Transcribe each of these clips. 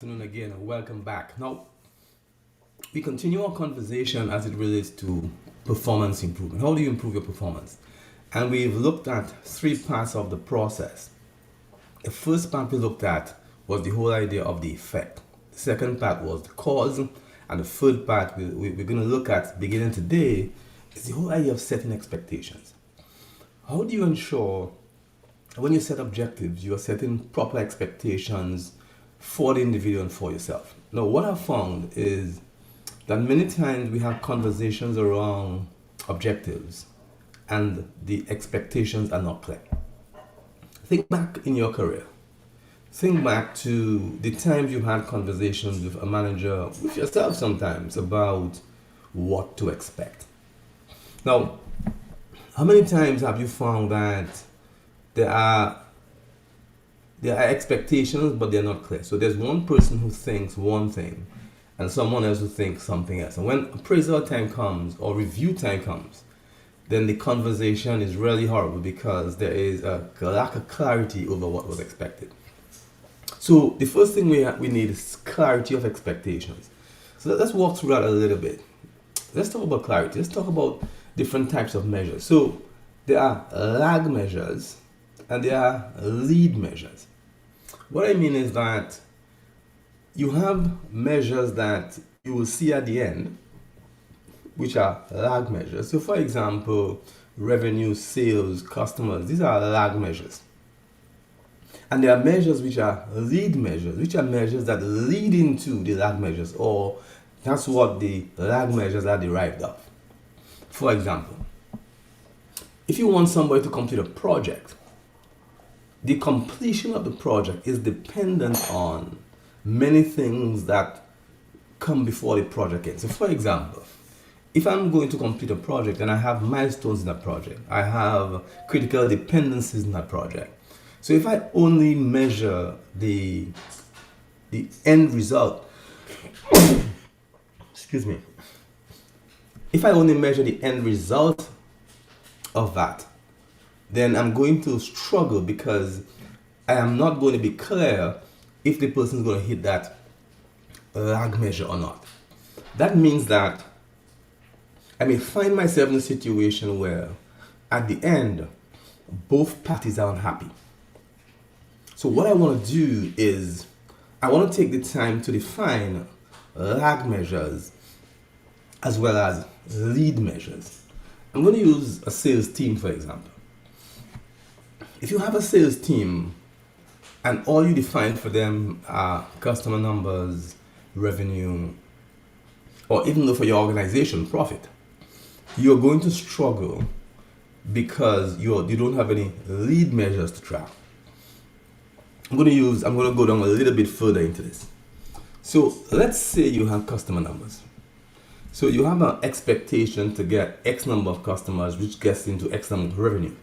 Afternoon again and welcome back. Now, we continue our conversation as it relates to performance improvement. How do you improve your performance? And we've looked at three parts of the process. The first part we looked at was the whole idea of the effect. The second part was the cause. And the third part we're going to look at beginning today is the whole idea of setting expectations. How do you ensure when you set objectives, you are setting proper expectations for the individual and for yourself? Now, what I've found is that many times we have conversations around objectives and the expectations are not clear. Think back in your career. Think back to the times you had conversations with a manager, with yourself sometimes, about what to expect. Now, how many times have you found that there are expectations, but they're not clear? So there's one person who thinks one thing, and someone else who thinks something else. And when appraisal time comes or review time comes, then the conversation is really horrible because there is a lack of clarity over what was expected. So the first thing we need is clarity of expectations. So let's walk through that a little bit. Let's talk about clarity. Let's talk about different types of measures. So there are lag measures and there are lead measures. What I mean is that you have measures that you will see at the end, which are lag measures. So for example, revenue, sales, customers, these are lag measures. And there are measures which are lead measures, which are measures that lead into the lag measures, or that's what the lag measures are derived of. For example, if you want somebody to complete a project, the completion of the project is dependent on many things that come before the project ends. So for example, if I'm going to complete a project and I have milestones in that project, I have critical dependencies in that project. So if I only measure the end result, excuse me, if I only measure the end result of that, then I'm going to struggle because I am not going to be clear if the person is going to hit that lag measure or not. That means that I may find myself in a situation where at the end, both parties are unhappy. So what I want to do is I want to take the time to define lag measures as well as lead measures. I'm going to use a sales team, for example. If you have a sales team and all you define for them are customer numbers, revenue, or even though for your organization, profit, you're going to struggle because you don't have any lead measures to track. I'm going to go down a little bit further into this. So let's say you have customer numbers. So you have an expectation to get X number of customers, which gets into X number of revenue.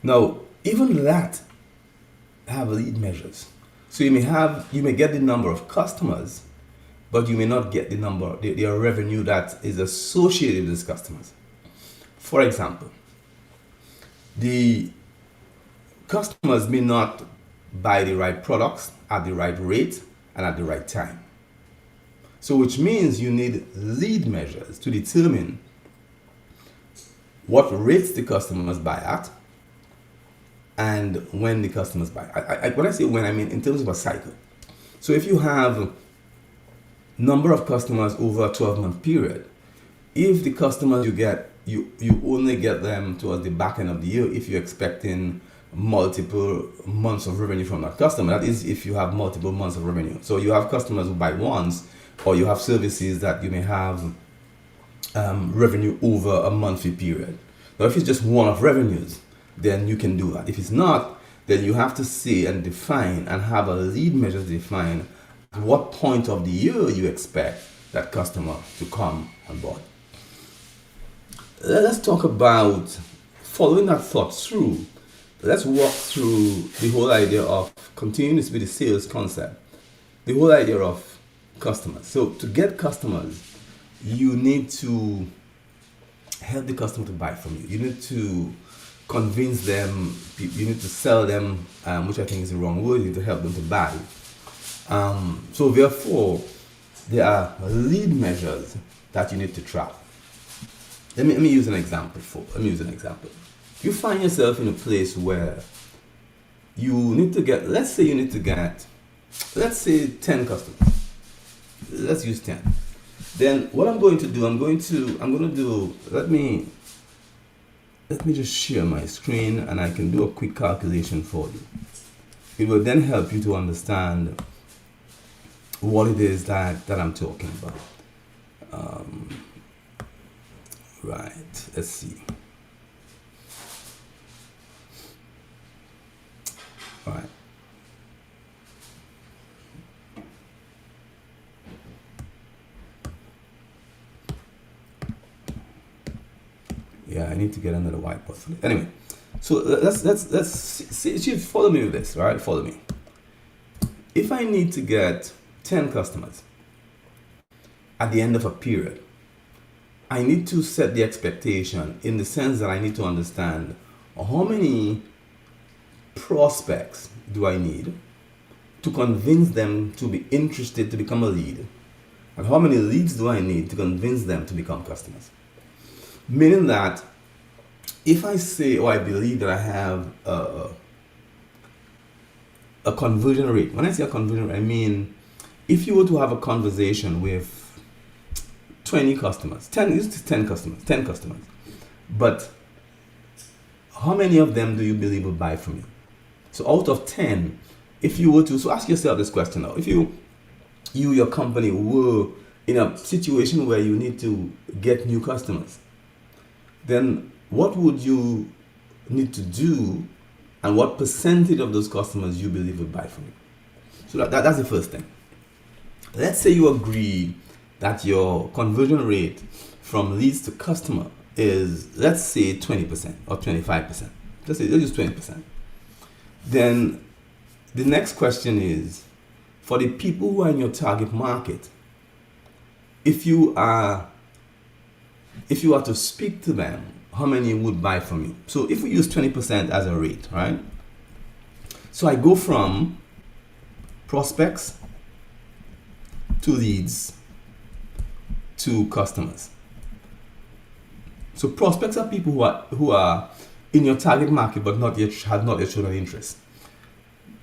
Now, even that have lead measures. So you may get the number of customers, but you may not get the revenue that is associated with these customers. For example, the customers may not buy the right products at the right rate and at the right time. So which means you need lead measures to determine what rates the customers buy at and when the customers buy. When I say when, I mean in terms of a cycle. So if you have number of customers over a 12-month period, if the customers you get, you only get them towards the back end of the year if you're expecting multiple months of revenue from that customer. That is if you have multiple months of revenue. So you have customers who buy once, or you have services that you may have revenue over a monthly period. Now if it's just one-off revenues, then you can do that. If it's not, then you have to say and define and have a lead measure to define at what point of the year you expect that customer to come on board. Let's talk about following that thought through. Let's walk through the whole idea of continuing to be the sales concept, the whole idea of customers. So to get customers, you need to help the customer to buy from you. You need to convince them, you need to sell them, which I think is the wrong word. You need to help them to buy. So therefore, there are lead measures that you need to track. Let me use an example. You find yourself in a place where you need to get, let's say 10 customers. Let's use 10. Then what I'm going to do, let me just share my screen and I can do a quick calculation for you. It will then help you to understand what it is that I'm talking about. Right, let's see. All right. Yeah, I need to get another whiteboard for it. Anyway, so let's see, follow me with this, all right? Follow me. If I need to get 10 customers at the end of a period, I need to set the expectation in the sense that I need to understand how many prospects do I need to convince them to be interested to become a lead, and how many leads do I need to convince them to become customers. Meaning that if I say, I believe that I have a conversion rate. When I say a conversion rate, I mean if you were to have a conversation with 20 customers, 10 customers, but how many of them do you believe will buy from you? So out of 10, if you were to, so ask yourself this question now. If your company were in a situation where you need to get new customers, then what would you need to do, and what percentage of those customers you believe will buy from you? So that's the first thing. Let's say you agree that your conversion rate from leads to customer is, let's say 20% or 25%. Let's use 20%. Then the next question is, for the people who are in your target market, if you are to speak to them, how many would buy from you? So if we use 20% as a rate, right? So I go from prospects to leads to customers. So prospects are people who are in your target market but have not yet shown an interest.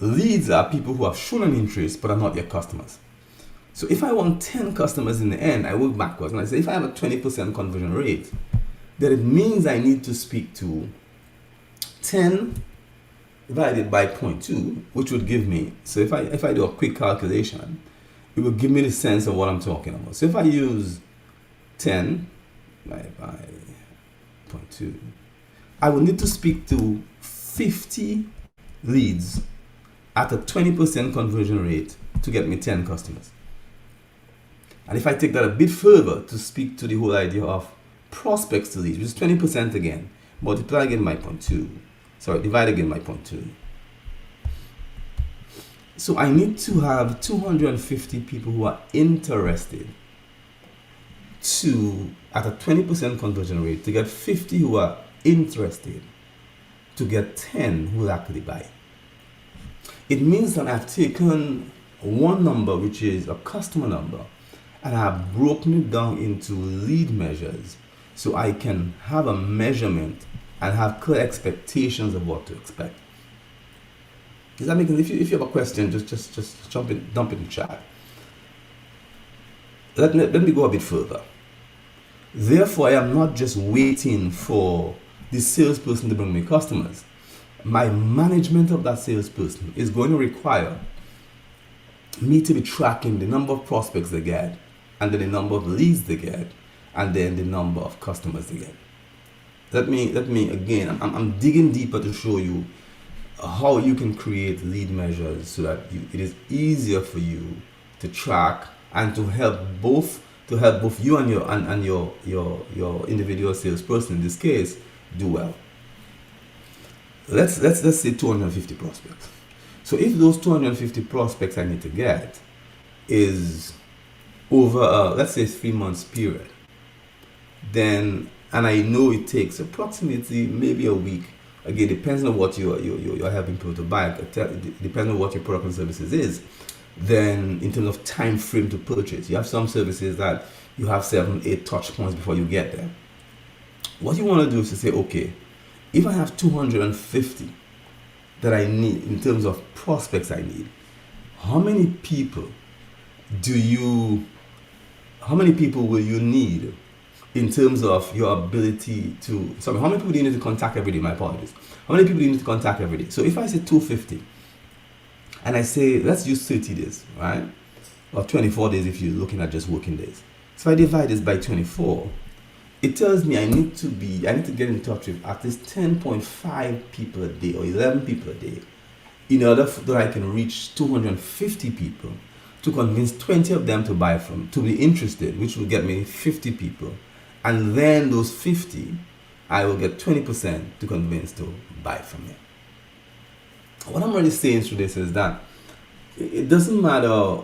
Leads are people who have shown an interest but are not yet customers. So if I want 10 customers in the end, I work backwards and I say if I have a 20% conversion rate, then it means I need to speak to 10 divided by 0.2, which would give me, so if I do a quick calculation, it will give me the sense of what I'm talking about. So if I use 10 divided by 0.2, I will need to speak to 50 leads at a 20% conversion rate to get me 10 customers. And if I take that a bit further to speak to the whole idea of prospects to leads, which is 20% again, multiply again by 0.2. Sorry, divide again by 0.2. So I need to have 250 people who are interested at a 20% conversion rate, to get 50 who are interested, to get 10 who will actually buy. It means that I've taken one number, which is a customer number, and I've broken it down into lead measures so I can have a measurement and have clear expectations of what to expect. Does that make sense? If you have a question, just dump it in the chat. Let me go a bit further. Therefore, I am not just waiting for the salesperson to bring me customers. My management of that salesperson is going to require me to be tracking the number of prospects they get, and then the number of leads they get, and then the number of customers they get. Let me again, I'm digging deeper to show you how you can create lead measures so that it is easier for you to track and to help both you and your individual salesperson in this case do well. Let's say 250 prospects. So if those 250 prospects I need to get is over let's say 3 months period, then, and I know it takes approximately maybe a week. Again, depends on what you're helping people to buy. Depends on what your product and services is. Then in terms of time frame to purchase, you have some services that you have 7, 8 touch points before you get there. What you want to do is to say, okay, if I have 250 that I need in terms of prospects I need, how many people will you need in terms of your ability to, sorry, how many people do you need to contact every day? My apologies. How many people do you need to contact every day? So if I say 250 and I say, let's use 30 days, right? Or 24 days if you're looking at just working days. So I divide this by 24, it tells me I need to get in touch with at least 10.5 people a day or 11 people a day in order that I can reach 250 people to convince 20 of them to buy from, to be interested, which will get me 50 people. And then those 50, I will get 20% to convince to buy from me. What I'm really saying through this is that it doesn't matter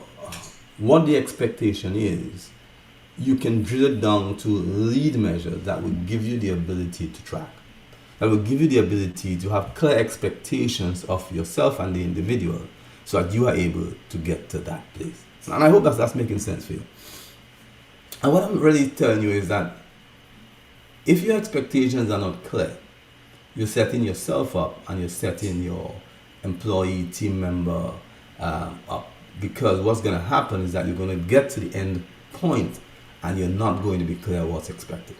what the expectation is, you can drill it down to lead measures that will give you the ability to track, that will give you the ability to have clear expectations of yourself and the individual so that you are able to get to that place. And I hope that's making sense for you. And what I'm really telling you is that if your expectations are not clear, you're setting yourself up and you're setting your employee, team member up, because what's going to happen is that you're going to get to the end point and you're not going to be clear what's expected.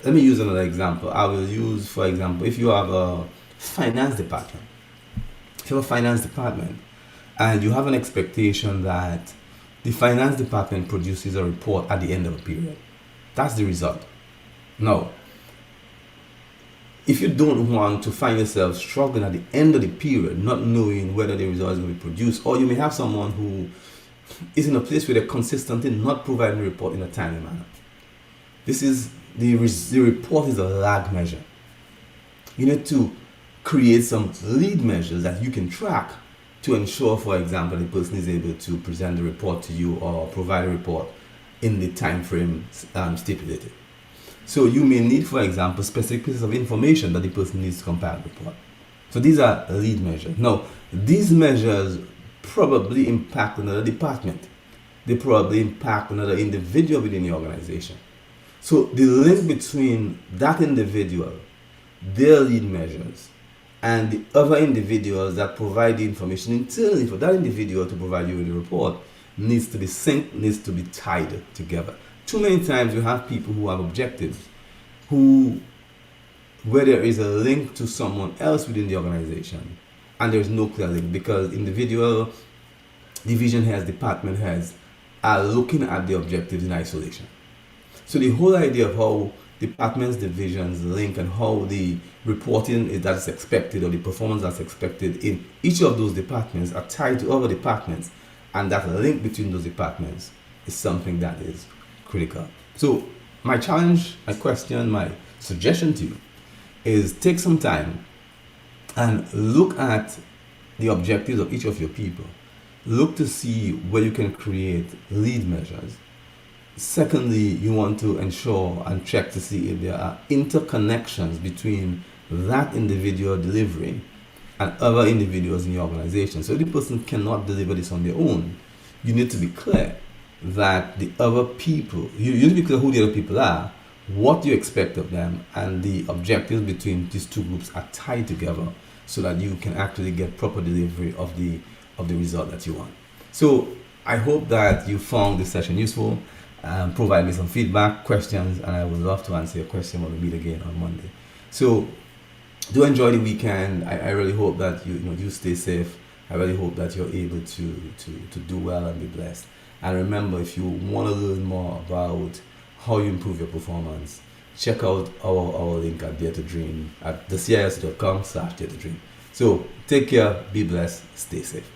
Let me use another example. I will use, for example, if you have a finance department, and you have an expectation that the finance department produces a report at the end of a period, that's the result. Now, if you don't want to find yourself struggling at the end of the period, not knowing whether the result is going to be produced, or you may have someone who is in a place where they're consistently not providing a report in a timely manner. This is the report is a lag measure. You need to create some lead measures that you can track to ensure, for example, the person is able to present the report to you or provide a report in the time frame stipulated. So you may need, for example, specific pieces of information that the person needs to compile the report. So these are lead measures. Now, these measures probably impact another department. They probably impact another individual within the organization. So the link between that individual, their lead measures, and the other individuals that provide the information internally for that individual to provide you with a report needs to be synced, needs to be tied together. Too many times you have people who have objectives, where there is a link to someone else within the organization, and there's no clear link because individual division heads, department heads are looking at the objectives in isolation. So the whole idea of how departments, divisions link and how the reporting that's expected or the performance that's expected in each of those departments are tied to other departments, and that link between those departments is something that is critical. So my challenge, my question, my suggestion to you is take some time and look at the objectives of each of your people. Look to see where you can create lead measures. Secondly, you want to ensure and check to see if there are interconnections between that individual delivering and other individuals in your organization. So if the person cannot deliver this on their own, you need to be clear that the other people, you need to be clear who the other people are, what you expect of them, and the objectives between these two groups are tied together so that you can actually get proper delivery of the result that you want. So I hope that you found this session useful. Provide me some feedback, questions, and I would love to answer your question when we meet again on Monday. So do enjoy the weekend. I really hope that you stay safe. I really hope that you're able to do well and be blessed. And remember, if you want to learn more about how you improve your performance, check out our link at Dare to Dream at thecis.com/Dare to Dream. So take care, be blessed, stay safe.